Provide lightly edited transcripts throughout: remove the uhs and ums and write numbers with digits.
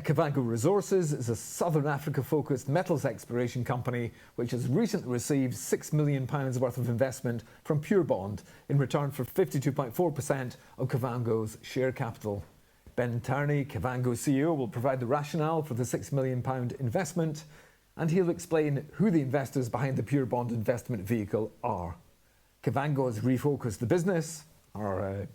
Kavango Resources is a Southern Africa-focused metals exploration company which has recently received £6 million worth of investment from Purebond in return for 52.4% of Kavango's share capital. Ben Turney, Kavango CEO, will provide the rationale for the £6 million investment, and he'll explain who the investors behind the Purebond investment vehicle are. Kavango has refocused the business.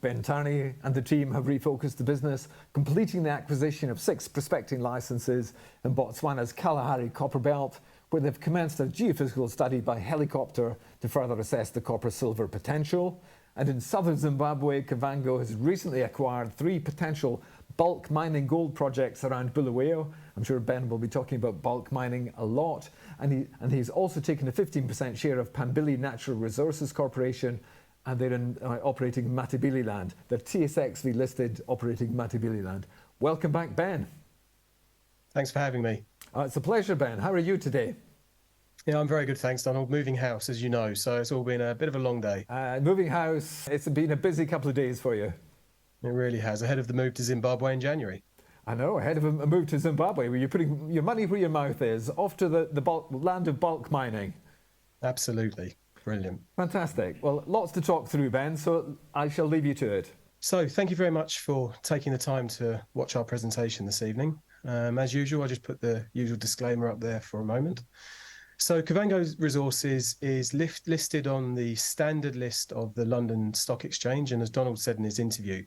Ben Turney and the team have refocused the business, completing the acquisition of 6 prospecting licenses in Botswana's Kalahari Copper Belt, where they've commenced a geophysical study by helicopter to further assess the copper-silver potential. And in Southern Zimbabwe, Kavango has recently acquired 3 potential bulk mining gold projects around Bulaywayo. I'm sure Ben will be talking about bulk mining a lot. And he's also taken a 15% share of Pambili Natural Resources Corporation, and they're operating Matabeleland. They're TSXV listed, operating Matabeleland. Welcome back, Ben. Thanks for having me. It's a pleasure, Ben. How are you today? Yeah, I'm very good, thanks, Donald. Moving house, as you know, so it's all been a bit of a long day. Moving house, it's been a busy couple of days for you. It really has, ahead of the move to Zimbabwe in January. I know, ahead of a move to Zimbabwe, where you're putting your money where your mouth is, off to the land of bulk mining. Absolutely. Brilliant. Fantastic. Well, lots to talk through, Ben, so I shall leave you to it. So thank you very much for taking the time to watch our presentation this evening. As usual, I'll just put the usual disclaimer up there for a moment. So Kavango Resources is listed on the standard list of the London Stock Exchange, and as Donald said in his interview,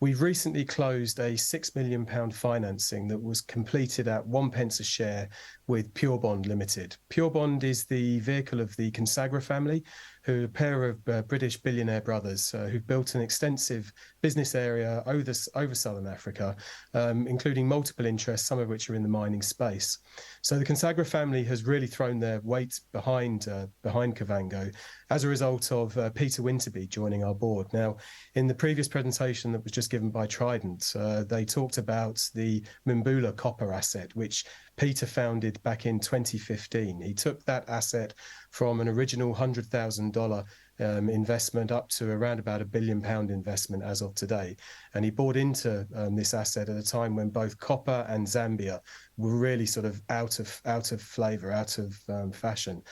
we've recently closed a £6 million financing that was completed at 1 pence a share with Purebond Limited. Purebond is the vehicle of the Consagra family, who are a pair of British billionaire brothers who've built an extensive business area over Southern Africa, including multiple interests, some of which are in the mining space. So the Consagra family has really thrown their weight behind Kavango as a result of Peter Winterby joining our board. Now, in the previous presentation that was just given by Trident, they talked about the Mimbula copper asset, which Peter founded back in 2015. He took that asset from an original $100,000 investment up to around about £1 billion investment as of today. And he bought into this asset at a time when both copper and Zambia were really sort of out of flavour, out of fashion.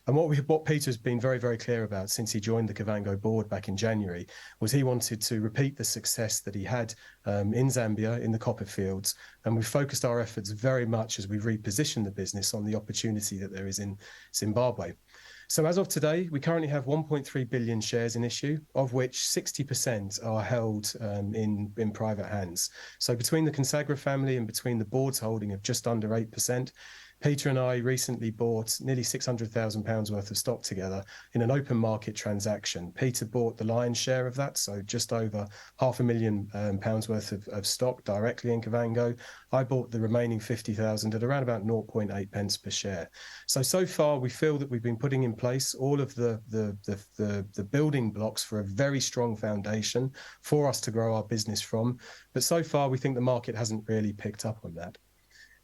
And what Peter's been very, very clear about since he joined the Kavango board back in January was he wanted to repeat the success that he had in Zambia in the copper fields. And we've focused our efforts very much as we've repositioned the business on the opportunity that there is in Zimbabwe. So as of today, we currently have 1.3 billion shares in issue, of which 60% are held in private hands. So between the Consagra family and between the board's holding of just under 8%, Peter and I recently bought nearly £600,000 worth of stock together in an open market transaction. Peter bought the lion's share of that, so just over £500,000 worth of stock directly in Kavango. I bought the remaining 50,000 at around about 0.8 pence per share. So far we feel that we've been putting in place all of the building blocks for a very strong foundation for us to grow our business from. But so far we think the market hasn't really picked up on that.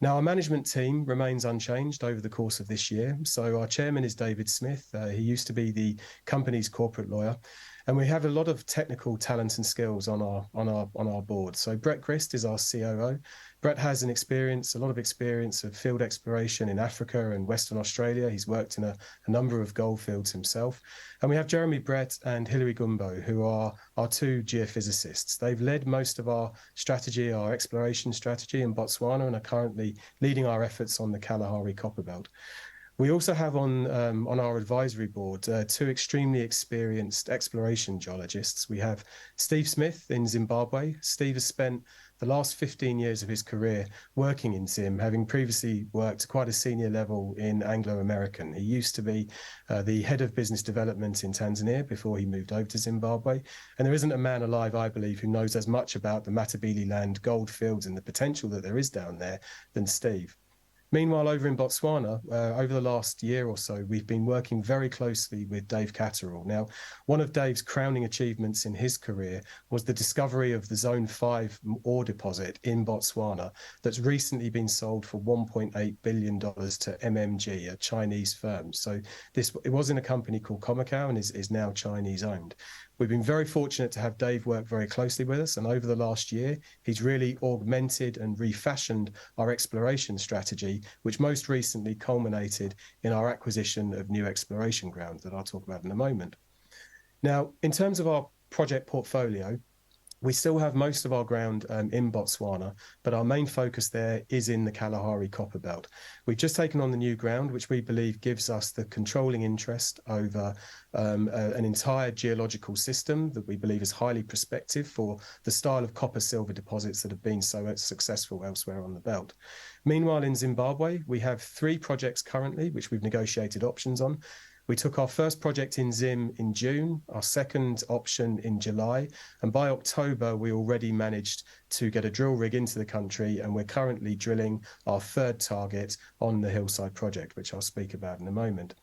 Now, our management team remains unchanged over the course of this year. So our chairman is David Smith. He used to be the company's corporate lawyer. And we have a lot of technical talent and skills on our board. So Brett Grist is our COO. Brett has a lot of experience of field exploration in Africa and Western Australia. He's worked in a number of gold fields himself. And we have Jeremy Brett and Hilary Gumbo, who are our 2 geophysicists. They've led most of our strategy, our exploration strategy in Botswana, and are currently leading our efforts on the Kalahari Copper Belt. We also have on our advisory board 2 extremely experienced exploration geologists. We have Steve Smith in Zimbabwe. Steve has spent the last 15 years of his career working in Zim, having previously worked quite a senior level in Anglo-American. He used to be the head of business development in Tanzania before he moved over to Zimbabwe. And there isn't a man alive, I believe, who knows as much about the Matabeleland gold fields and the potential that there is down there than Steve. Meanwhile, over in Botswana, over the last year or so, we've been working very closely with Dave Catterall. Now, one of Dave's crowning achievements in his career was the discovery of the Zone 5 ore deposit in Botswana that's recently been sold for $1.8 billion to MMG, a Chinese firm. So it was in a company called Khoemacau and is now Chinese owned. We've been very fortunate to have Dave work very closely with us, and over the last year, he's really augmented and refashioned our exploration strategy, which most recently culminated in our acquisition of new exploration ground that I'll talk about in a moment. Now, in terms of our project portfolio, we still have most of our ground in Botswana, but our main focus there is in the Kalahari Copper Belt. We've just taken on the new ground, which we believe gives us the controlling interest over an entire geological system that we believe is highly prospective for the style of copper-silver deposits that have been so successful elsewhere on the belt. Meanwhile, in Zimbabwe, we have 3 projects currently, which we've negotiated options on. We took our first project in Zim in June, our second option in July, and by October, we already managed to get a drill rig into the country, and we're currently drilling our third target on the Hillside project, which I'll speak about in a moment.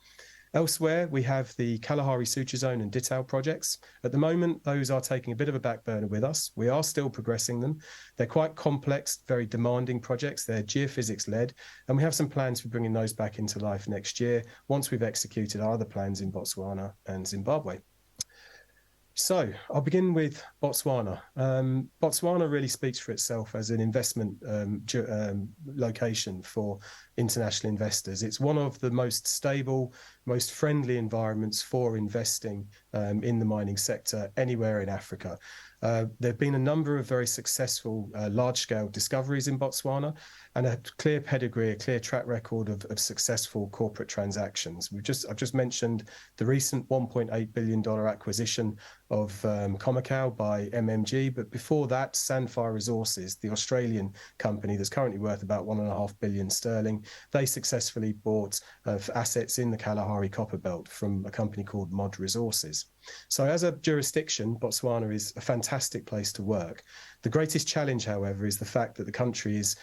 Elsewhere, we have the Kalahari Suture Zone and Detail projects. At the moment, those are taking a bit of a back burner with us. We are still progressing them. They're quite complex, very demanding projects. They're geophysics-led, and we have some plans for bringing those back into life next year once we've executed our other plans in Botswana and Zimbabwe. So I'll begin with Botswana. Botswana really speaks for itself as an investment location for international investors. It's one of the most stable, most friendly environments for investing in the mining sector anywhere in Africa. There have been a number of very successful large-scale discoveries in Botswana and a clear pedigree, a clear track record of successful corporate transactions. I've just mentioned the recent $1.8 billion acquisition of Khoemacau by MMG, but before that, Sandfire Resources, the Australian company that's currently worth about 1.5 billion sterling, they successfully bought assets in the Kalahari Copper Belt from a company called Mod Resources. So as a jurisdiction, Botswana is a fantastic place to work. The greatest challenge, however, is the fact that the country is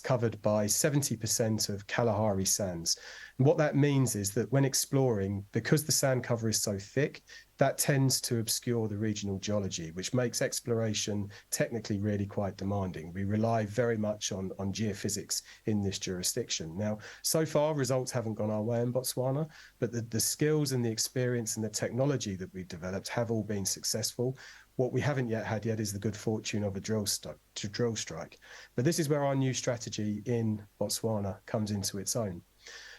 covered by 70% of Kalahari sands. And what that means is that when exploring, because the sand cover is so thick, that tends to obscure the regional geology, which makes exploration technically really quite demanding. We rely very much on geophysics in this jurisdiction. Now, so far, results haven't gone our way in Botswana, but the skills and the experience and the technology that we've developed have all been successful. What we haven't yet had is the good fortune of a drill strike. But this is where our new strategy in Botswana comes into its own.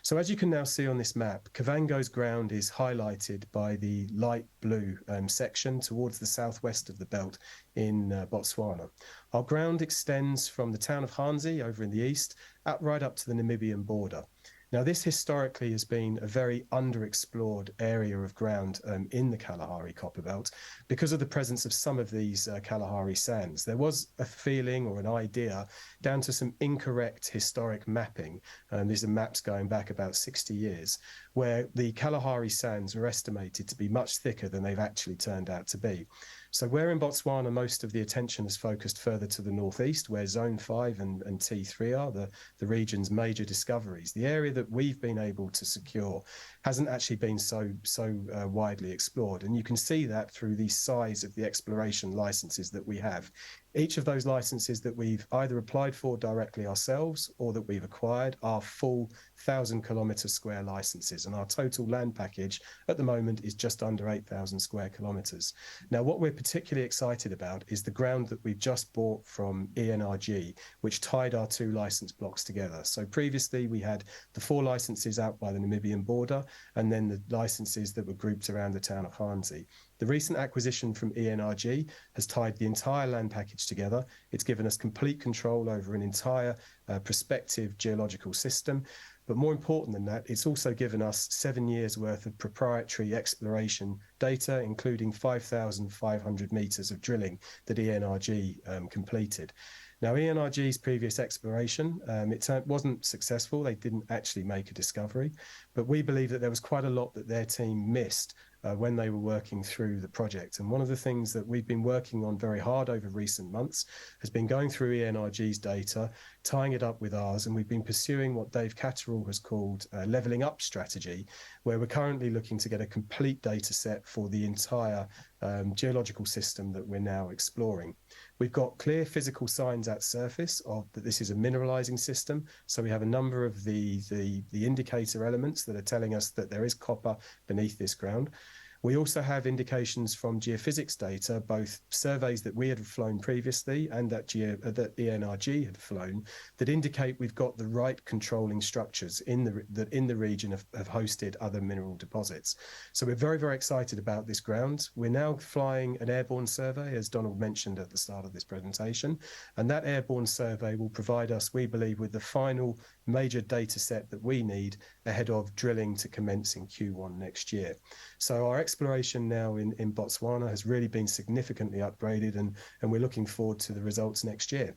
So as you can now see on this map, Kavango's ground is highlighted by the light blue section towards the southwest of the belt in Botswana. Our ground extends from the town of Hansi over in the east, right up to the Namibian border. Now, this historically has been a very underexplored area of ground in the Kalahari Copper Belt because of the presence of some of these Kalahari sands. There was a feeling or an idea down to some incorrect historic mapping. These are maps going back about 60 years, where the Kalahari sands are estimated to be much thicker than they've actually turned out to be. So where in Botswana most of the attention is focused further to the northeast, where Zone 5 and T3 are, the region's major discoveries, the area that we've been able to secure hasn't actually been so widely explored. And you can see that through the size of the exploration licenses that we have. Each of those licenses that we've either applied for directly ourselves or that we've acquired are full 1,000-kilometre square licenses, and our total land package at the moment is just under 8,000 square kilometres. Now, what we're particularly excited about is the ground that we've just bought from ENRG, which tied our 2 licence blocks together. So previously we had the 4 licenses out by the Namibian border and then the licenses that were grouped around the town of Hansi. The recent acquisition from ENRG has tied the entire land package together. It's given us complete control over an entire prospective geological system. But more important than that, it's also given us 7 years worth of proprietary exploration data, including 5,500 metres of drilling that ENRG completed. Now, ENRG's previous exploration, it wasn't successful. They didn't actually make a discovery, but we believe that there was quite a lot that their team missed when they were working through the project. And one of the things that we've been working on very hard over recent months has been going through ENRG's data, tying it up with ours, and we've been pursuing what Dave Catterall has called a levelling up strategy, where we're currently looking to get a complete data set for the entire geological system that we're now exploring. We've got clear physical signs at surface of that this is a mineralizing system. So we have a number of the indicator elements that are telling us that there is copper beneath this ground. We also have indications from geophysics data, both surveys that we had flown previously and that ENRG had flown, that indicate we've got the right controlling structures that in the region have hosted other mineral deposits. So we're very, very excited about this ground. We're now flying an airborne survey, as Donald mentioned at the start of this presentation, and that airborne survey will provide us, we believe, with the final major data set that we need ahead of drilling to commence in Q1 next year. So our exploration now in Botswana has really been significantly upgraded, and we're looking forward to the results next year.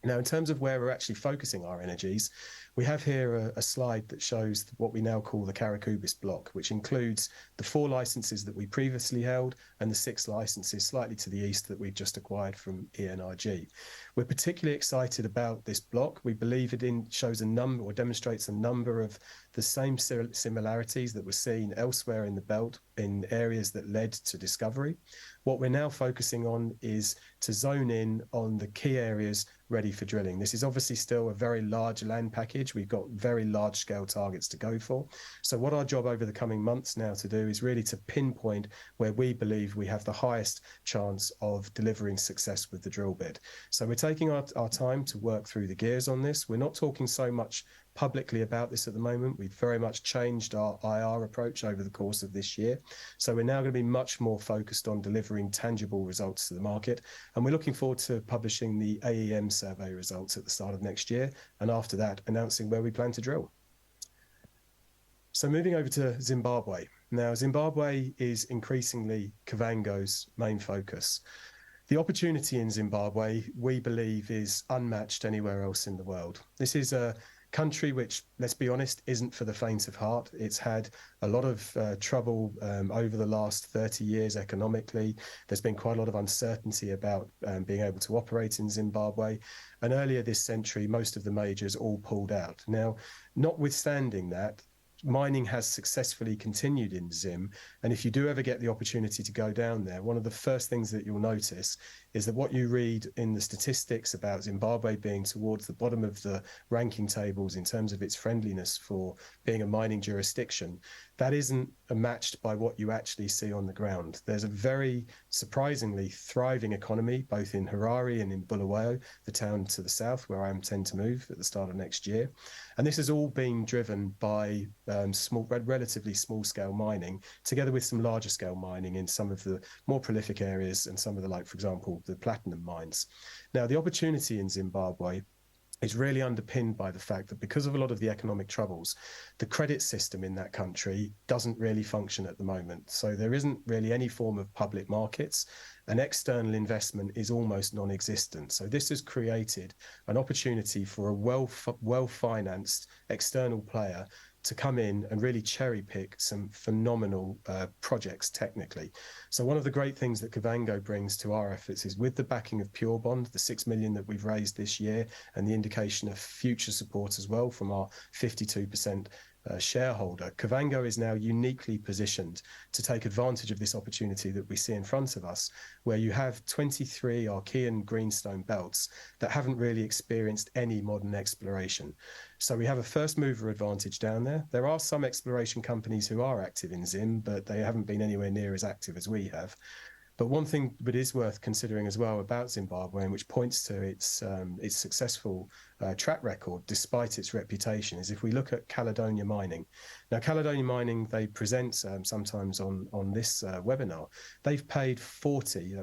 Now, in terms of where we're actually focusing our energies, we have here a slide that shows what we now call the Karakubis block, which includes the 4 licenses that we previously held and the 6 licenses slightly to the east that we've just acquired from ENRG. We're particularly excited about this block. We believe it shows a number or demonstrates a number of the same similarities that were seen elsewhere in the belt in areas that led to discovery. What we're now focusing on is to zone in on the key areas ready for drilling. This is obviously still a very large land package. We've got very large scale targets to go for. So what our job over the coming months now to do is really to pinpoint where we believe we have the highest chance of delivering success with the drill bit. So we're taking our time to work through the gears on this. We're not talking so much publicly about this at the moment. We've very much changed our IR approach over the course of this year. So we're now going to be much more focused on delivering tangible results to the market. And we're looking forward to publishing the AEM survey results at the start of next year. And after that, announcing where we plan to drill. So moving over to Zimbabwe. Now, Zimbabwe is increasingly Kavango's main focus. The opportunity in Zimbabwe, we believe, is unmatched anywhere else in the world. This is a country which, let's be honest, isn't for the faint of heart. It's had a lot of trouble over the last 30 years economically. There's been quite a lot of uncertainty about being able to operate in Zimbabwe. And earlier this century, most of the majors all pulled out. Now, notwithstanding that, mining has successfully continued in Zim. And if you do ever get the opportunity to go down there, one of the first things that you'll notice is that what you read in the statistics about Zimbabwe being towards the bottom of the ranking tables in terms of its friendliness for being a mining jurisdiction, that isn't matched by what you actually see on the ground. There's a very surprisingly thriving economy, both in Harare and in Bulaywayo, the town to the south where I intend to move at the start of next year. And this is all being driven by relatively small scale mining, together with some larger scale mining in some of the more prolific areas and some of the, like, for example, the platinum mines. Now, the opportunity in Zimbabwe is really underpinned by the fact that because of a lot of the economic troubles, the credit system in that country doesn't really function at the moment. So there isn't really any form of public markets, and external investment is almost non-existent. So this has created an opportunity for a well-financed external player to come in and really cherry pick some phenomenal projects technically. So one of the great things that Kavango brings to our efforts is, with the backing of Purebond, the 6 million that we've raised this year, and the indication of future support as well from our 52% shareholder, Kavango is now uniquely positioned to take advantage of this opportunity that we see in front of us, where you have 23 Archean greenstone belts that haven't really experienced any modern exploration. So we have a first mover advantage down there. There are some exploration companies who are active in Zim, but they haven't been anywhere near as active as we have. But one thing that is worth considering as well about Zimbabwe, and which points to its successful track record despite its reputation, is if we look at Caledonia Mining. Now, Caledonia Mining, they present sometimes on this webinar, they've paid 40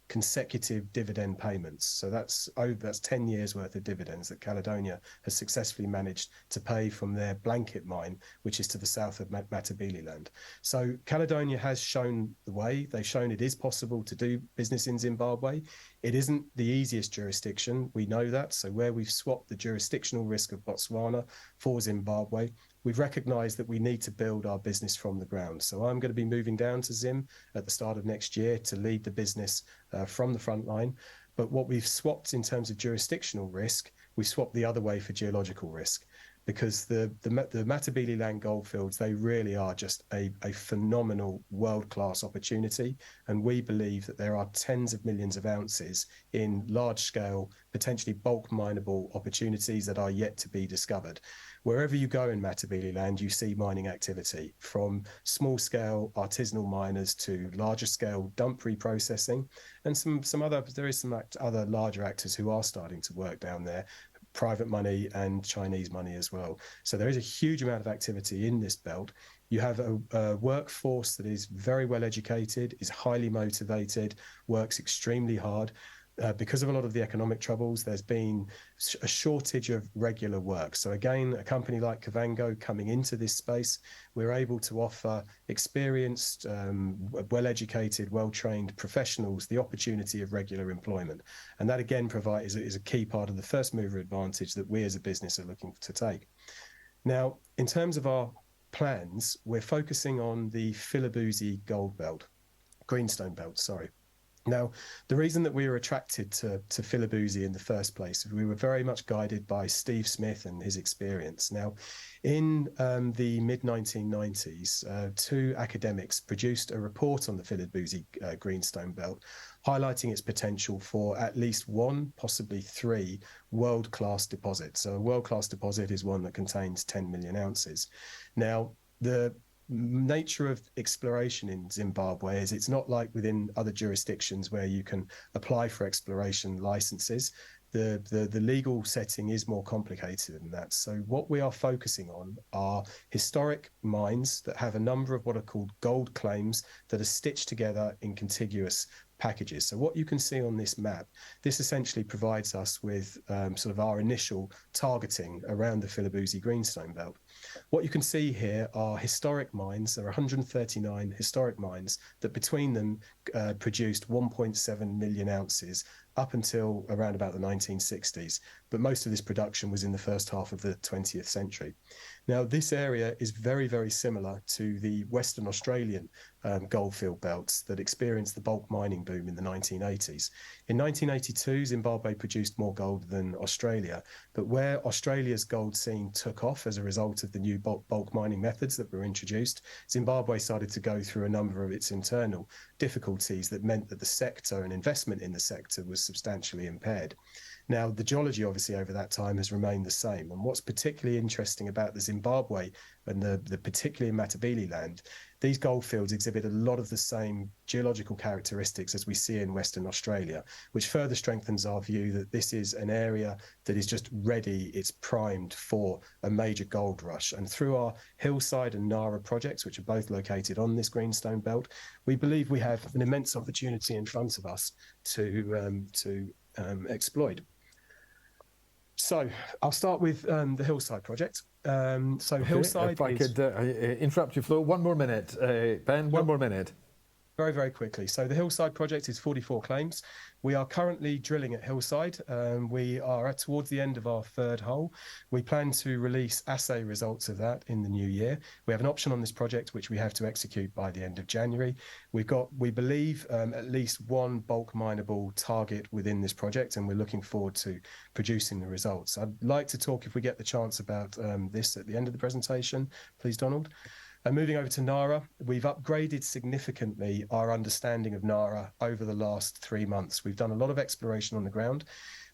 consecutive dividend payments. So that's 10 years worth of dividends that Caledonia has successfully managed to pay from their blanket mine, which is to the south of Matabeleland. So Caledonia has shown the way. They've shown it is possible to do business in Zimbabwe. It isn't the easiest jurisdiction, we know that. So where we've swapped the jurisdictional risk of Botswana for Zimbabwe, we've recognized that we need to build our business from the ground. So I'm going to be moving down to Zim at the start of next year to lead the business from the front line. But what we've swapped in terms of jurisdictional risk, we swapped the other way for geological risk. because the Matabeleland goldfields, they really are just a phenomenal world-class opportunity. And we believe that there are tens of millions of ounces in large-scale, potentially bulk mineable opportunities that are yet to be discovered. Wherever you go in Matabeleland, you see mining activity, from small-scale artisanal miners to larger-scale dump reprocessing, and there is some other larger actors who are starting to work down there, private money and Chinese money as well. So there is a huge amount of activity in this belt. You have a workforce that is very well educated, is highly motivated, works extremely hard. Because of a lot of the economic troubles, there's been a shortage of regular work. So again, a company like Kavango coming into this space, we're able to offer experienced, well-educated, well-trained professionals the opportunity of regular employment. And that again is a key part of the first mover advantage that we as a business are looking to take. Now, in terms of our plans, we're focusing on the Philabouzy gold belt, greenstone belt, sorry. Now, the reason that we were attracted to Philabouzy in the first place, we were very much guided by Steve Smith and his experience. Now, in the mid-1990s, two academics produced a report on the Philabouzy greenstone belt, highlighting its potential for at least one, possibly three world-class deposits. So a world-class deposit is one that contains 10 million ounces. Now, the nature of exploration in Zimbabwe is it's not like within other jurisdictions where you can apply for exploration licenses. The legal setting is more complicated than that. So what we are focusing on are historic mines that have a number of what are called gold claims that are stitched together in contiguous packages. So what you can see on this map, this essentially provides us with sort of our initial targeting around the Philabouzy greenstone belt. What you can see here are historic mines. There are 139 historic mines that between them produced 1.7 million ounces up until around about the 1960s. But most of this production was in the first half of the 20th century. Now, this area is very, very similar to the Western Australian goldfield belts that experienced the bulk mining boom in the 1980s. In 1982, Zimbabwe produced more gold than Australia, but where Australia's gold scene took off as a result of the new bulk mining methods that were introduced, Zimbabwe started to go through a number of its internal difficulties that meant that the sector and investment in the sector was substantially impaired. Now, the geology, obviously, over that time has remained the same. And what's particularly interesting about the Zimbabwe and the particularly Matabeleland, these goldfields exhibit a lot of the same geological characteristics as we see in Western Australia, which further strengthens our view that this is an area that is just ready, it's primed for a major gold rush. And through our Hillside and Nara projects, which are both located on this greenstone belt, we believe we have an immense opportunity in front of us to exploit. So I'll start with the Hillside project. Hillside if I could interrupt your flow, one more minute, Ben, one more minute. Very, very quickly. So the Hillside project is 44 claims. We are currently drilling at Hillside. We are towards the end of our third hole. We plan to release assay results of that in the new year. We have an option on this project, which we have to execute by the end of January. We believe, at least one bulk mineable target within this project, and we're looking forward to producing the results. I'd like to talk, if we get the chance, about this at the end of the presentation. Please, Donald. Moving over to Nara, we've upgraded significantly our understanding of Nara over the last 3 months. We've done a lot of exploration on the ground.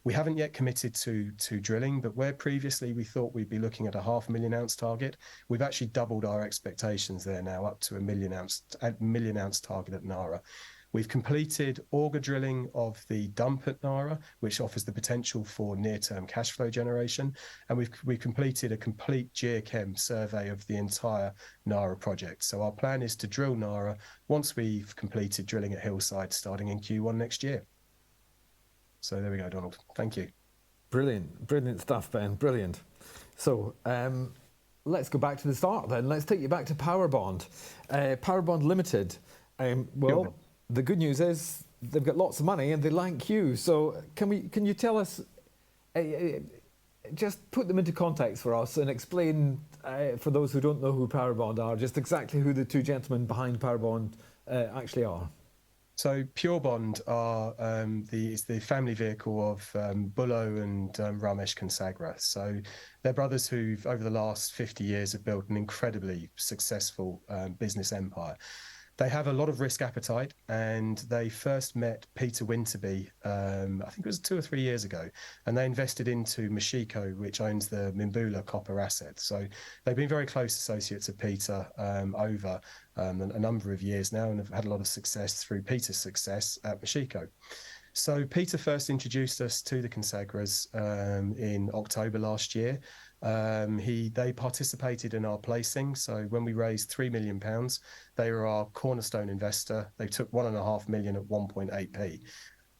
We haven't yet committed to drilling, but where previously we thought we'd be looking at a 500,000 ounce target, we've actually doubled our expectations there now, up to a million ounce target at Nara. We've completed auger drilling of the dump at Nara, which offers the potential for near-term cash flow generation. And we've completed a complete geochem survey of the entire Nara project. So our plan is to drill Nara once we've completed drilling at Hillside, starting in Q1 next year. So there we go, Donald. Thank you. Brilliant, brilliant stuff, Ben, brilliant. So let's go back to the start then. Let's take you back to Purebond. Purebond Limited, the good news is they've got lots of money and they like you. So can you tell us, just put them into context for us and explain, for those who don't know who Purebond are, just exactly who the two gentlemen behind Purebond actually are. So Purebond is the family vehicle of Bulo and Ramesh Consagra. So they're brothers who've over the last 50 years have built an incredibly successful business empire. They have a lot of risk appetite, and they first met Peter Winterby, I think it was 2 or 3 years ago, and they invested into Mashiko, which owns the Mimbula copper asset. So they've been very close associates of Peter over a number of years now, and have had a lot of success through Peter's success at Mashiko. So Peter first introduced us to the Consagras in October last year. They participated in our placing. So when we raised £3 million, they were our cornerstone investor. They took 1.5 million at 1.8p.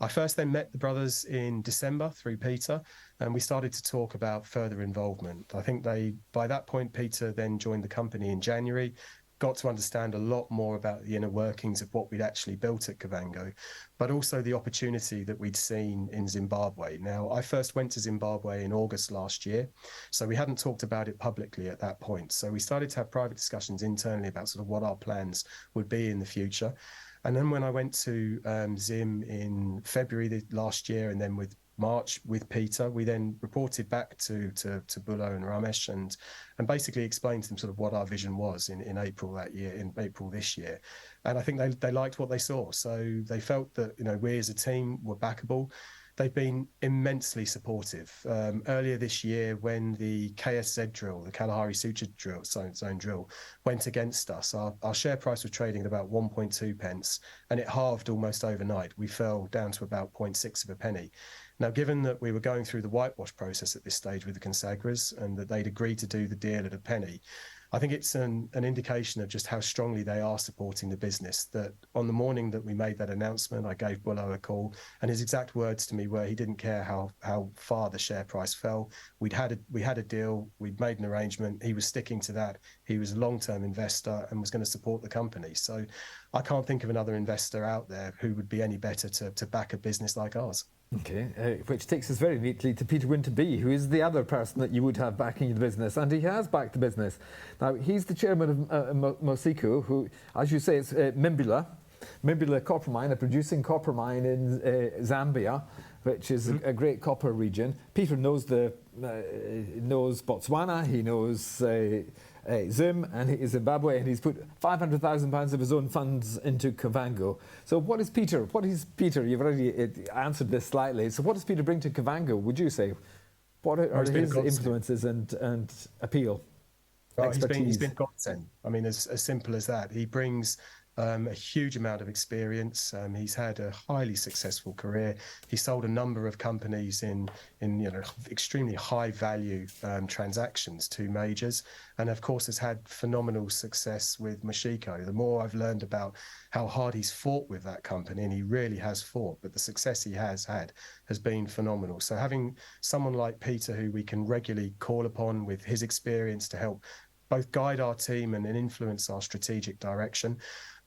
I first then met the brothers in December through Peter, and we started to talk about further involvement. I think by that point, Peter then joined the company in January, got to understand a lot more about the inner workings of what we'd actually built at Kavango, but also the opportunity that we'd seen in Zimbabwe. Now, I first went to Zimbabwe in August last year, so we hadn't talked about it publicly at that point. So we started to have private discussions internally about sort of what our plans would be in the future. And then when I went to Zim in February last year, and then with March with Peter, we then reported back to Bulo and Ramesh and basically explained to them sort of what our vision was in April that year, in April this year. And I think they liked what they saw. So they felt that, you know, we as a team were backable. They've been immensely supportive. Earlier this year, when the KSZ drill, the Kalahari Suture drill, zone drill, went against us, our share price was trading at about 1.2 pence, and it halved almost overnight. We fell down to about 0.6 of a penny. Now, given that we were going through the whitewash process at this stage with the Consagras, and that they'd agreed to do the deal at a penny, I think it's an indication of just how strongly they are supporting the business. That on the morning that we made that announcement, I gave Bulo a call, and his exact words to me were he didn't care how far the share price fell. We had a deal, we'd made an arrangement, he was sticking to that. He was a long-term investor and was going to support the company. So I can't think of another investor out there who would be any better to back a business like ours. Okay, which takes us very neatly to Peter Winterby, who is the other person that you would have backing the business, and he has backed the business. Now, he's the chairman of Mosiko, who, as you say, it's Mimbula copper mine, a producing copper mine in Zambia, which is a great copper region. Peter knows knows Botswana, he knows Zim and Zimbabwe, and he's put £500,000 of his own funds into Kavango. So what is Peter? You've already answered this slightly. So what does Peter bring to Kavango, would you say? What are his influences and appeal? Well, he's been godsend. I mean, as simple as that. He brings a huge amount of experience. He's had a highly successful career. He sold a number of companies in extremely high value transactions to majors, and of course has had phenomenal success with Mashiko. The more I've learned about how hard he's fought with that company, and he really has fought, but the success he has had has been phenomenal. So having someone like Peter, who we can regularly call upon with his experience to help both guide our team and influence our strategic direction,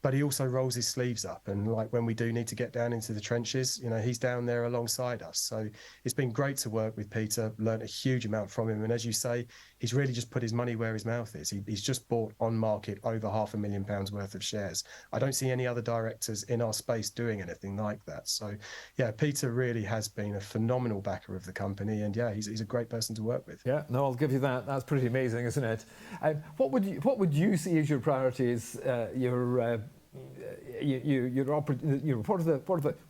but he also rolls his sleeves up, and like when we do need to get down into the trenches, he's down there alongside us. So it's been great to work with Peter, learned a huge amount from him, and as you say, he's really just put his money where his mouth is. He's just bought on market over £500,000 worth of shares. I don't see any other directors in our space doing anything like that. So yeah, Peter really has been a phenomenal backer of the company, and yeah, he's a great person to work with. Yeah, no, I'll give you that. That's pretty amazing, isn't it? What would you see as your priorities? What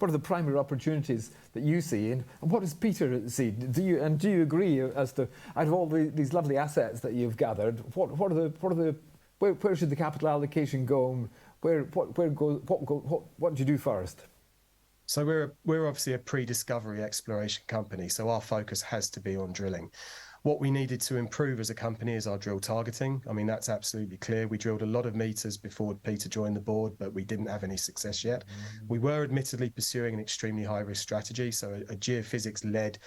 are the primary opportunities that you see, and what does Peter see? Do you agree as to, out of all these lovely assets that you've gathered, where should the capital allocation go? What do you do first? So we're obviously a pre-discovery exploration company, so our focus has to be on drilling. What we needed to improve as a company is our drill targeting. I mean, that's absolutely clear. We drilled a lot of meters before Peter joined the board, but we didn't have any success yet. We were admittedly pursuing an extremely high-risk strategy, so a geophysics-led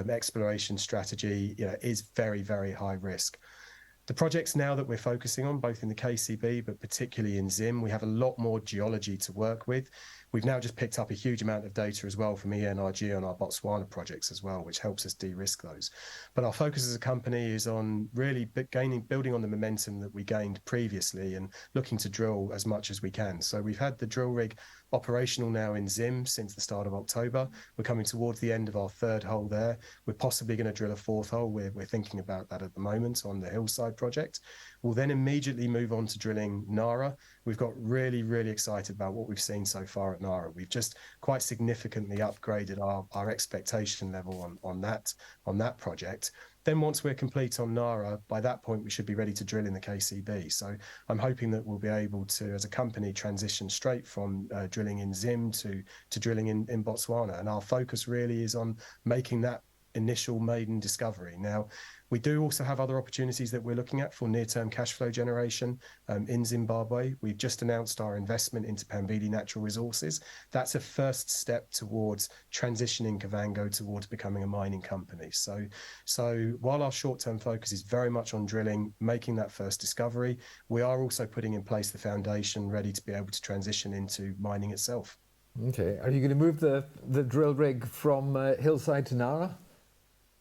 exploration strategy is very, very high risk. The projects now that we're focusing on, both in the KCB, but particularly in Zim, we have a lot more geology to work with. we've now just picked up a huge amount of data as well from ENRG on our Botswana projects as well, which helps us de-risk those. But our focus as a company is on really building on the momentum that we gained previously and looking to drill as much as we can. So we've had the drill rig operational now in Zim since the start of October. We're coming towards the end of our third hole there. We're possibly going to drill a fourth hole. We're thinking about that at the moment on the Hillside project. We'll then immediately move on to drilling Nara. We've got really, really excited about what we've seen so far at Nara. We've just quite significantly upgraded our expectation level on that project. Then once we're complete on Nara, by that point, we should be ready to drill in the KCB. So I'm hoping that we'll be able to, as a company, transition straight from drilling in Zim to drilling in Botswana. And our focus really is on making that initial maiden discovery. Now, we do also have other opportunities that we're looking at for near-term cash flow generation in Zimbabwe. We've just announced our investment into Pambili Natural Resources. That's a first step towards transitioning Kavango towards becoming a mining company. So while our short-term focus is very much on drilling, making that first discovery, we are also putting in place the foundation ready to be able to transition into mining itself. Okay. Are you going to move the drill rig from Hillside to Nara?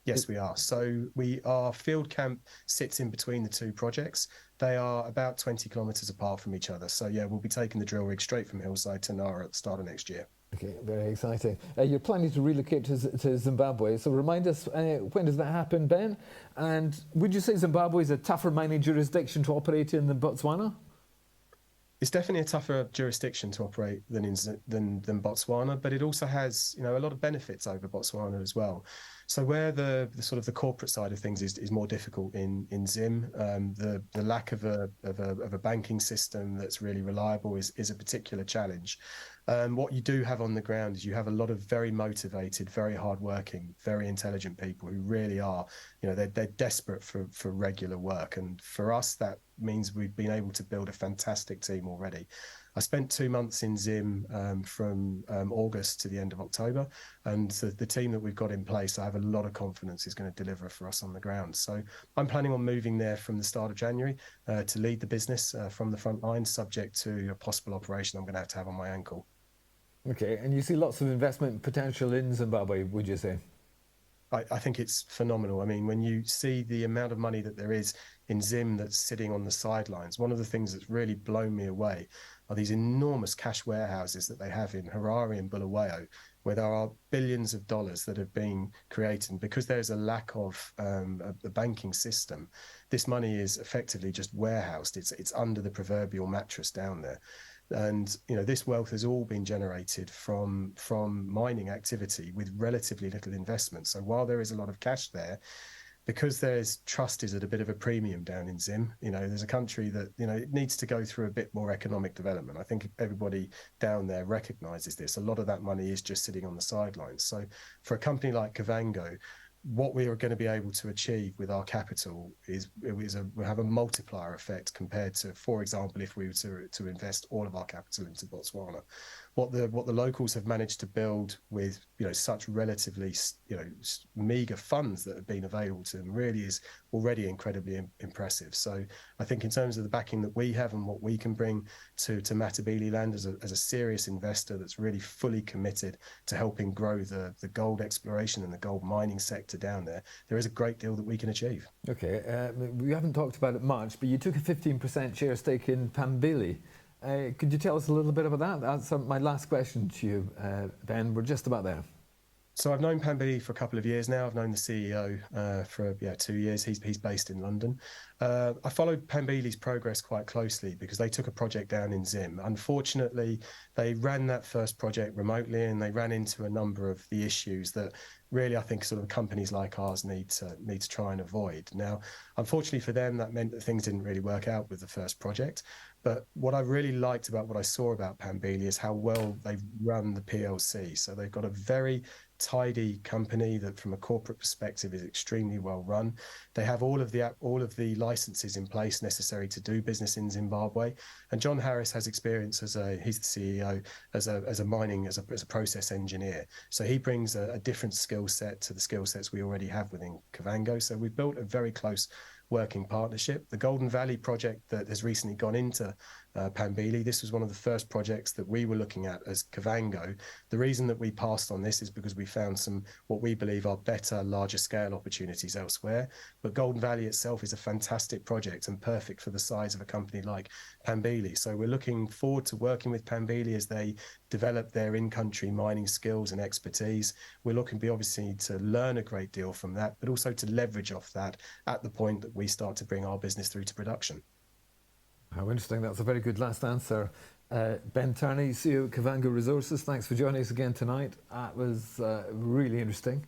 Yes, we are. So our field camp sits in between the two projects. They are about 20 kilometres apart from each other. So yeah, we'll be taking the drill rig straight from Hillside to Nara at the start of next year. Okay, very exciting. You're planning to relocate to Zimbabwe. So remind us, when does that happen, Ben? And would you say Zimbabwe is a tougher mining jurisdiction to operate in than Botswana? It's definitely a tougher jurisdiction to operate than Botswana, but it also has, a lot of benefits over Botswana as well. So where the sort of the corporate side of things is more difficult in Zim, the lack of a banking system that's really reliable is a particular challenge. What you do have on the ground is you have a lot of very motivated, very hardworking, very intelligent people who really are, they're desperate for regular work. And for us, that means we've been able to build a fantastic team already. I spent 2 months in Zim from August to the end of October, and the team that we've got in place, I have a lot of confidence is going to deliver for us on the ground. So I'm planning on moving there from the start of January to lead the business from the front line, subject to a possible operation I'm going to have on my ankle. Okay, and you see lots of investment potential in Zimbabwe, would you say? I think it's phenomenal. I mean, when you see the amount of money that there is in Zim that's sitting on the sidelines, one of the things that's really blown me away are these enormous cash warehouses that they have in Harare and Bulawayo, where there are billions of dollars that have been created. And because there's a lack of a banking system, this money is effectively just warehoused. It's under the proverbial mattress down there. And this wealth has all been generated from mining activity with relatively little investment. So while there is a lot of cash there, because trust is at a bit of a premium down in Zim, there's a country that it needs to go through a bit more economic development. I think everybody down there recognizes this. A lot of that money is just sitting on the sidelines. So for a company like Kavango, what we are going to be able to achieve with our capital will have a multiplier effect compared to, for example, if we were to invest all of our capital into Botswana. What the locals have managed to build with such relatively meager funds that have been available to them really is already incredibly impressive. So I think in terms of the backing that we have and what we can bring to Matabeleland as a serious investor that's really fully committed to helping grow the gold exploration and the gold mining sector down there is a great deal that we can achieve. Okay, we haven't talked about it much, but you took a 15% share stake in Pambili. Could you tell us a little bit about that? That's my last question to you, Ben. We're just about there. So I've known Pambili for a couple of years now. I've known the CEO for 2 years. He's based in London. I followed Pambili's progress quite closely because they took a project down in Zim. Unfortunately, they ran that first project remotely and they ran into a number of the issues that really I think sort of companies like ours need to try and avoid. Now, unfortunately for them, that meant that things didn't really work out with the first project. But what I really liked about what I saw about Pambili is how well they've run the PLC. So they've got a very tidy company that from a corporate perspective is extremely well run. They have all of the licenses in place necessary to do business in Zimbabwe. And John Harris has experience he's the CEO as a process engineer. So he brings a different skill set to the skill sets we already have within Kavango. So we've built a very close working partnership. The Golden Valley project that has recently gone into Pambili. This was one of the first projects that we were looking at as Kavango. The reason that we passed on this is because we found some what we believe are better, larger scale opportunities elsewhere. But Golden Valley itself is a fantastic project and perfect for the size of a company like Pambili. So we're looking forward to working with Pambili as they develop their in-country mining skills and expertise. We're looking obviously to learn a great deal from that, but also to leverage off that at the point that we start to bring our business through to production. How interesting. That's a very good last answer. Ben Turney, CEO of Kavango Resources, thanks for joining us again tonight. That was really interesting.